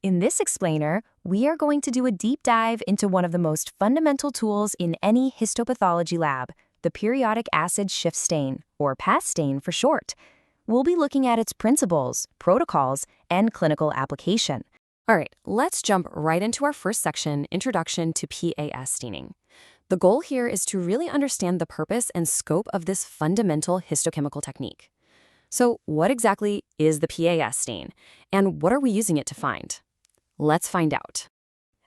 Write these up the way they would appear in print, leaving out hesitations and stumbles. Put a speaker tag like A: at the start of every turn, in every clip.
A: In this explainer, we are going to do a deep dive into one of the most fundamental tools in any histopathology lab, the periodic acid Schiff stain, or PATH stain for short. We'll be looking at its principles, protocols, and clinical application.
B: All right, let's jump right into our first section, Introduction to PAS staining. The goal here is to really understand the purpose and scope of this fundamental histochemical technique. So what exactly is the PAS stain, and what are we using it to find? Let's find out.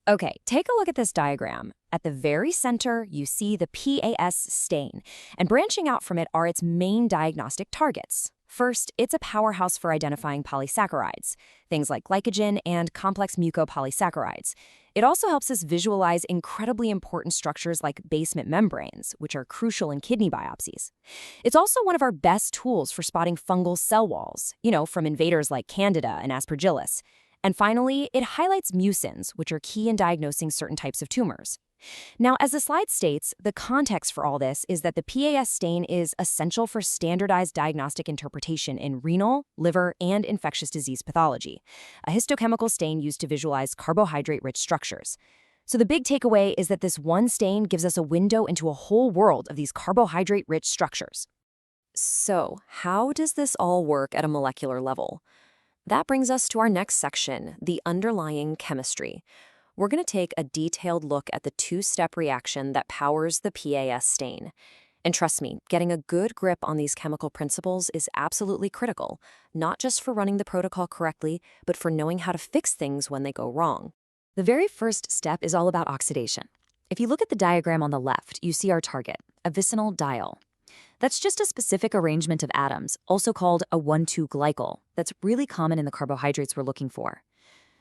B: Okay, take a look at this diagram. At the very center, you see the PAS stain, and branching out from it are its main diagnostic targets. First, it's a powerhouse for identifying polysaccharides, things like glycogen and complex mucopolysaccharides. It also helps us visualize incredibly important structures like basement membranes, which are crucial in kidney biopsies. It's also one of our best tools for spotting fungal cell walls, from invaders like Candida and Aspergillus. And finally, it highlights mucins, which are key in diagnosing certain types of tumors. Now, as the slide states, the context for all this is that the PAS stain is essential for standardized diagnostic interpretation in renal, liver, and infectious disease pathology, a histochemical stain used to visualize carbohydrate-rich structures. So the big takeaway is that this one stain gives us a window into a whole world of these carbohydrate-rich structures. So, how does this all work at a molecular level? That brings us to our next section, the underlying chemistry. We're going to take a detailed look at the two-step reaction that powers the PAS stain. And trust me, getting a good grip on these chemical principles is absolutely critical, not just for running the protocol correctly, but for knowing how to fix things when they go wrong. The very first step is all about oxidation. If you look at the diagram on the left, you see our target, a vicinal diol. That's just a specific arrangement of atoms, also called a 1,2 glycal, that's really common in the carbohydrates we're looking for.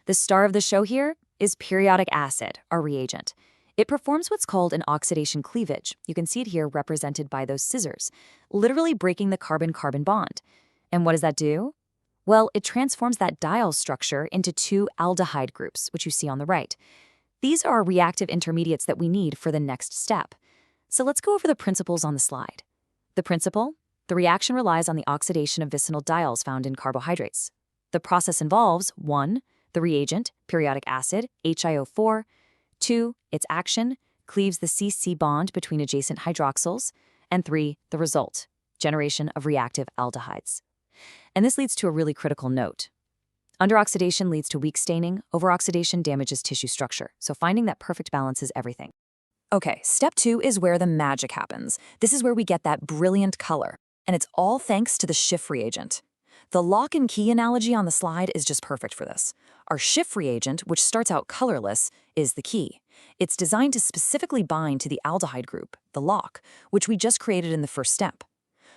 B: The star of the show here is periodic acid, our reagent. It performs what's called an oxidation cleavage. You can see it here represented by those scissors, literally breaking the carbon-carbon bond. And what does that do? Well, it transforms that diol structure into two aldehyde groups, which you see on the right. These are reactive intermediates that we need for the next step. So let's go over the principles on the slide. The principle? The reaction relies on the oxidation of vicinal diols found in carbohydrates. The process involves 1. The reagent, periodic acid, HiO4. 2. Its action, cleaves the CC bond between adjacent hydroxyls. And 3. The result, generation of reactive aldehydes. And this leads to a really critical note. Underoxidation leads to weak staining, overoxidation damages tissue structure, so finding that perfect balance is everything. Okay, step 2 is where the magic happens. This is where we get that brilliant color, and it's all thanks to the Schiff reagent. The lock and key analogy on the slide is just perfect for this. Our Schiff reagent, which starts out colorless, is the key. It's designed to specifically bind to the aldehyde group, the lock, which we just created in the first step.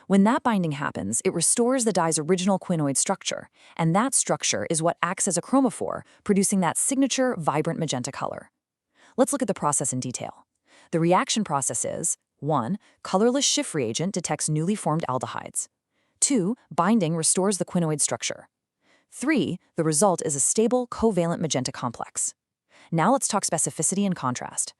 B: When that binding happens, it restores the dye's original quinoid structure, and that structure is what acts as a chromophore, producing that signature vibrant magenta color. Let's look at the process in detail. The reaction process is 1. Colorless Schiff reagent detects newly formed aldehydes. 2. Binding restores the quinoid structure. 3. The result is a stable, covalent magenta complex. Now let's talk specificity and contrast.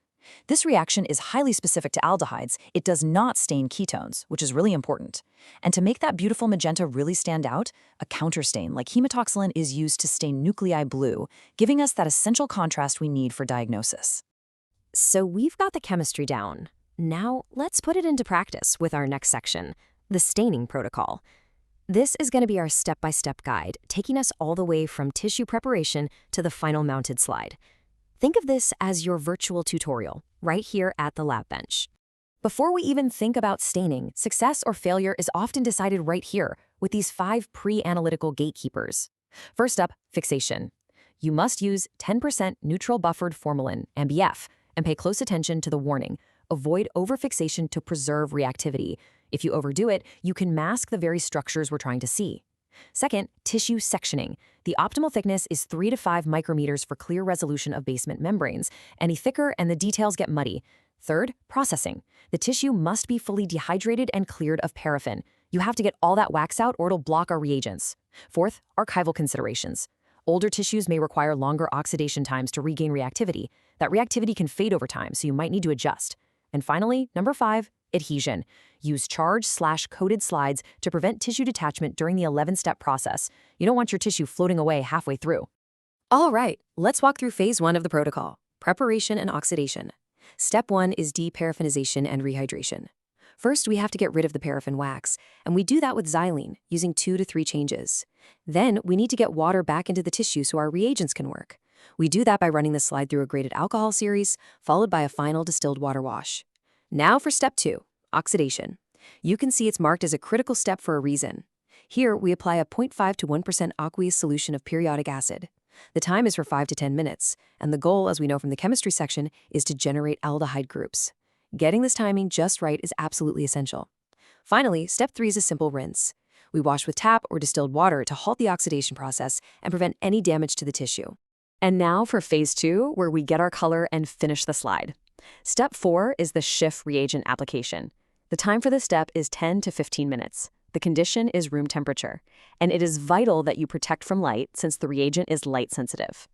B: This reaction is highly specific to aldehydes. It does not stain ketones, which is really important. And to make that beautiful magenta really stand out, a counterstain like hematoxylin is used to stain nuclei blue, giving us that essential contrast we need for diagnosis. So we've got the chemistry down. Now let's put it into practice with our next section, the staining protocol. This is going to be our step-by-step guide, taking us all the way from tissue preparation to the final mounted slide. Think of this as your virtual tutorial, right here at the lab bench. Before we even think about staining, success or failure is often decided right here with these 5 pre-analytical gatekeepers. First up, fixation. You must use 10% neutral buffered formalin, NBF, and pay close attention to the warning. Avoid overfixation to preserve reactivity. If you overdo it, you can mask the very structures we're trying to see. Second, tissue sectioning. The optimal thickness is 3 to 5 micrometers for clear resolution of basement membranes. Any thicker and the details get muddy. Third, processing. The tissue must be fully dehydrated and cleared of paraffin. You have to get all that wax out or it'll block our reagents. Fourth, archival considerations. Older tissues may require longer oxidation times to regain reactivity. That reactivity can fade over time, so you might need to adjust. And finally, number 5, adhesion. Use charged/coated slides to prevent tissue detachment during the 11-step process. You don't want your tissue floating away halfway through. All right, let's walk through phase 1 of the protocol, preparation and oxidation. Step 1 is deparaffinization and rehydration. First, we have to get rid of the paraffin wax, and we do that with xylene, using 2 to 3 changes. Then, we need to get water back into the tissue so our reagents can work. We do that by running the slide through a graded alcohol series, followed by a final distilled water wash. Now for step 2, oxidation. You can see it's marked as a critical step for a reason. Here, we apply a 0.5 to 1% aqueous solution of periodic acid. The time is for 5 to 10 minutes, and the goal, as we know from the chemistry section, is to generate aldehyde groups. Getting this timing just right is absolutely essential. Finally, step 3 is a simple rinse. We wash with tap or distilled water to halt the oxidation process and prevent any damage to the tissue. And now for phase 2, where we get our color and finish the slide. Step 4 is the Schiff reagent application. The time for this step is 10 to 15 minutes. The condition is room temperature, and it is vital that you protect from light since the reagent is light sensitive.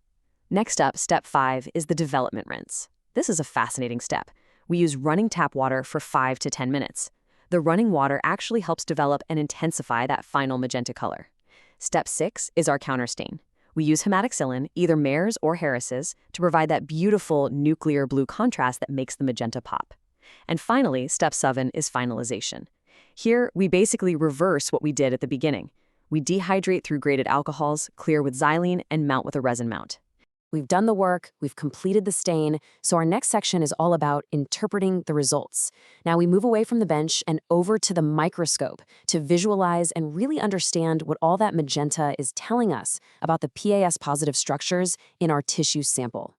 B: Next up, step 5 is the development rinse. This is a fascinating step. We use running tap water for 5 to 10 minutes. The running water actually helps develop and intensify that final magenta color. Step 6 is our counterstain. We use hematoxylin, either Mayer's or Harris's, to provide that beautiful nuclear blue contrast that makes the magenta pop. And finally, step 7 is finalization. Here, we basically reverse what we did at the beginning. We dehydrate through graded alcohols, clear with xylene, and mount with a resin mount. We've done the work, we've completed the stain, so our next section is all about interpreting the results. Now we move away from the bench and over to the microscope to visualize and really understand what all that magenta is telling us about the PAS-positive structures in our tissue sample.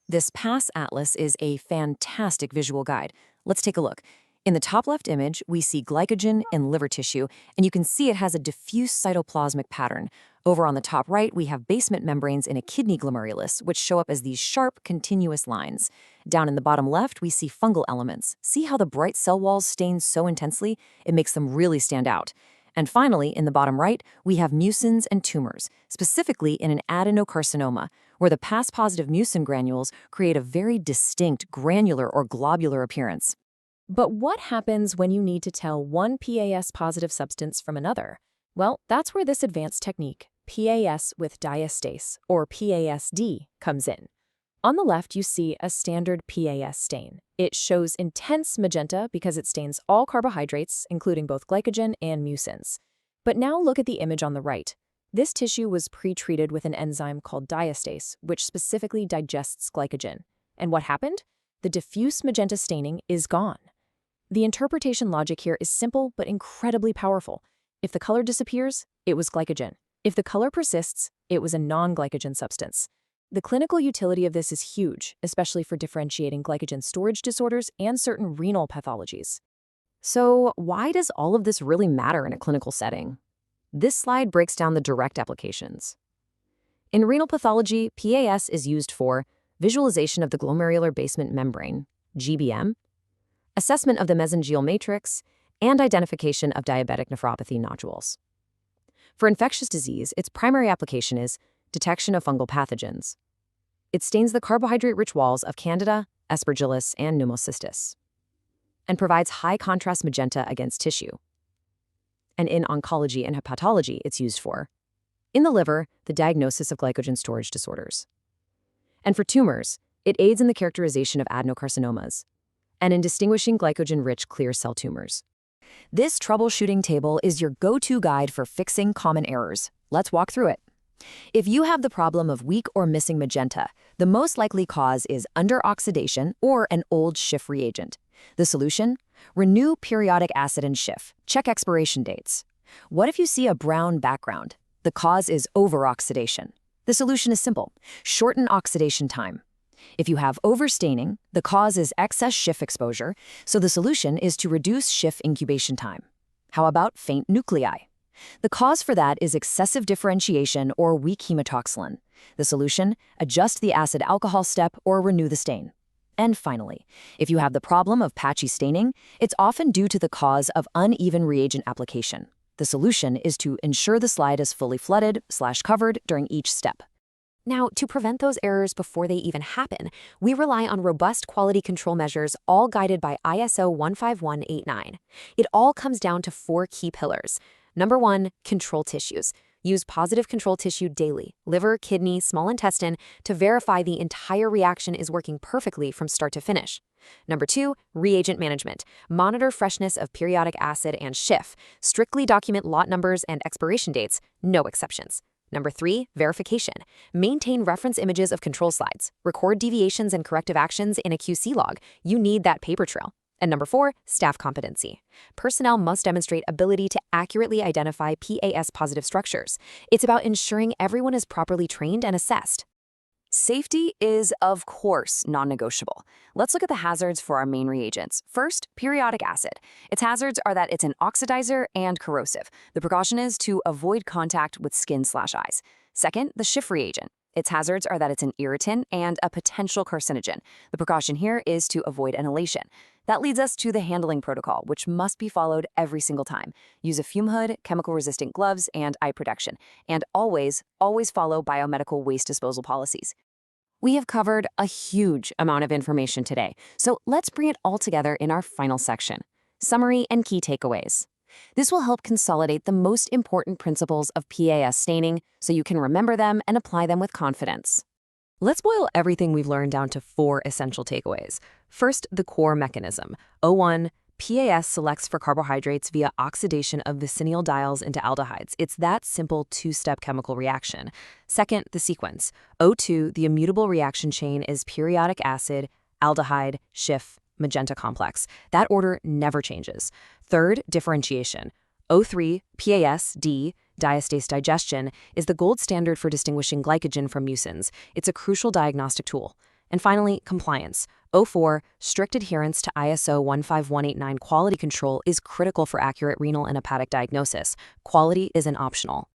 B: This PAS atlas is a fantastic visual guide. Let's take a look. In the top left image, we see glycogen in liver tissue, and you can see it has a diffuse cytoplasmic pattern. Over on the top right, we have basement membranes in a kidney glomerulus, which show up as these sharp, continuous lines. Down in the bottom left, we see fungal elements. See how the bright cell walls stain so intensely? It makes them really stand out. And finally, in the bottom right, we have mucins and tumors, specifically in an adenocarcinoma, where the PAS-positive mucin granules create a very distinct granular or globular appearance. But what happens when you need to tell one PAS-positive substance from another? Well, that's where this advanced technique, PAS with diastase, or PASD, comes in. On the left, you see a standard PAS stain. It shows intense magenta because it stains all carbohydrates, including both glycogen and mucins. But now look at the image on the right. This tissue was pre-treated with an enzyme called diastase, which specifically digests glycogen. And what happened? The diffuse magenta staining is gone. The interpretation logic here is simple but incredibly powerful. If the color disappears, it was glycogen. If the color persists, it was a non-glycogen substance. The clinical utility of this is huge, especially for differentiating glycogen storage disorders and certain renal pathologies. So, why does all of this really matter in a clinical setting? This slide breaks down the direct applications. In renal pathology, PAS is used for visualization of the glomerular basement membrane, GBM, assessment of the mesangial matrix, and identification of diabetic nephropathy nodules. For infectious disease, its primary application is detection of fungal pathogens. It stains the carbohydrate-rich walls of Candida, Aspergillus, and Pneumocystis, and provides high-contrast magenta against tissue. And in oncology and hepatology, it's used for, in the liver, the diagnosis of glycogen storage disorders. And for tumors, it aids in the characterization of adenocarcinomas, and in distinguishing glycogen-rich clear cell tumors. This troubleshooting table is your go-to guide for fixing common errors. Let's walk through it. If you have the problem of weak or missing magenta, the most likely cause is under-oxidation or an old Schiff reagent. The solution? Renew periodic acid in Schiff. Check expiration dates. What if you see a brown background? The cause is over-oxidation. The solution is simple. Shorten oxidation time. If you have overstaining, the cause is excess Schiff exposure, so the solution is to reduce Schiff incubation time. How about faint nuclei? The cause for that is excessive differentiation or weak hematoxylin. The solution? Adjust the acid-alcohol step or renew the stain. And finally, if you have the problem of patchy staining, it's often due to the cause of uneven reagent application. The solution is to ensure the slide is fully flooded/covered during each step. Now, to prevent those errors before they even happen, we rely on robust quality control measures, all guided by ISO 15189. It all comes down to 4 key pillars. Number 1, control tissues. Use positive control tissue daily, liver, kidney, small intestine, to verify the entire reaction is working perfectly from start to finish. Number 2, reagent management. Monitor freshness of periodic acid and Schiff. Strictly document lot numbers and expiration dates, no exceptions. Number 3, verification. Maintain reference images of control slides. Record deviations and corrective actions in a QC log. You need that paper trail. And number 4, staff competency. Personnel must demonstrate ability to accurately identify PAS-positive structures. It's about ensuring everyone is properly trained and assessed. Safety is, of course, non-negotiable. Let's look at the hazards for our main reagents. First, periodic acid. Its hazards are that it's an oxidizer and corrosive. The precaution is to avoid contact with skin/eyes. Second, the Schiff reagent. Its hazards are that it's an irritant and a potential carcinogen. The precaution here is to avoid inhalation. That leads us to the handling protocol, which must be followed every single time. Use a fume hood, chemical-resistant gloves, and eye protection. And always follow biomedical waste disposal policies. We have covered a huge amount of information today, so let's bring it all together in our final section. Summary and key takeaways. This will help consolidate the most important principles of PAS staining so you can remember them and apply them with confidence. Let's boil everything we've learned down to 4 essential takeaways. First, the core mechanism. 01, PAS selects for carbohydrates via oxidation of vicinal diols into aldehydes. It's that simple 2-step chemical reaction. Second, the sequence. 02, the immutable reaction chain is periodic acid, aldehyde, Schiff, magenta complex. That order never changes. Third, differentiation. 03, PAS-D, diastase digestion, is the gold standard for distinguishing glycogen from mucins. It's a crucial diagnostic tool. And finally, compliance. 04, strict adherence to ISO 15189 quality control is critical for accurate renal and hepatic diagnosis. Quality isn't optional.